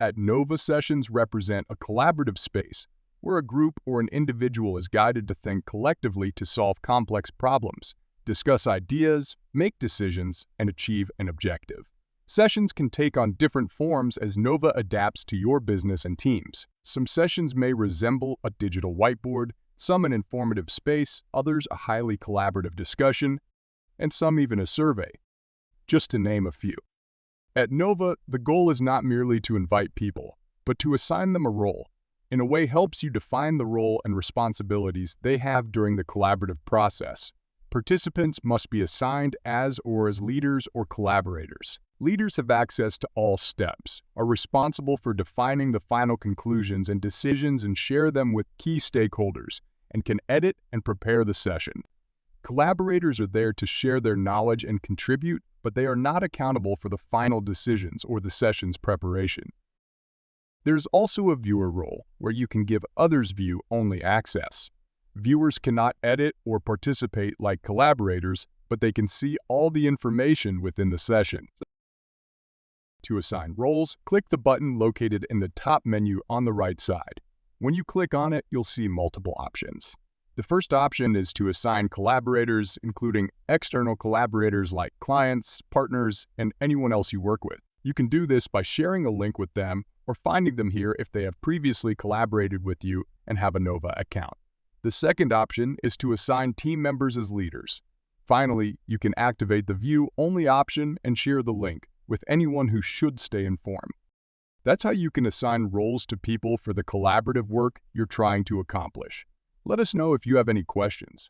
At Nova, sessions represent a collaborative space where a group or an individual is guided to think collectively to solve complex problems, discuss ideas, make decisions, and achieve an objective. Sessions can take on different forms as Nova adapts to your business and teams. Some sessions may resemble a digital whiteboard, some an informative space, others a highly collaborative discussion, and some even a survey, just to name a few. At Nova, the goal is not merely to invite people, but to assign them a role. In a way, helps you define the role and responsibilities they have during the collaborative process. Participants must be assigned as leaders or collaborators. Leaders have access to all steps, are responsible for defining the final conclusions and decisions and share them with key stakeholders, and can edit and prepare the session. Collaborators are there to share their knowledge and contribute, but they are not accountable for the final decisions or the session's preparation. There's also a viewer role, where you can give others view-only access. Viewers cannot edit or participate like collaborators, but they can see all the information within the session. To assign roles, click the button located in the top menu on the right side. When you click on it, you'll see multiple options. The first option is to assign collaborators, including external collaborators like clients, partners, and anyone else you work with. You can do this by sharing a link with them or finding them here if they have previously collaborated with you and have a Nova account. The second option is to assign team members as leaders. Finally, you can activate the view-only option and share the link with anyone who should stay informed. That's how you can assign roles to people for the collaborative work you're trying to accomplish. Let us know if you have any questions.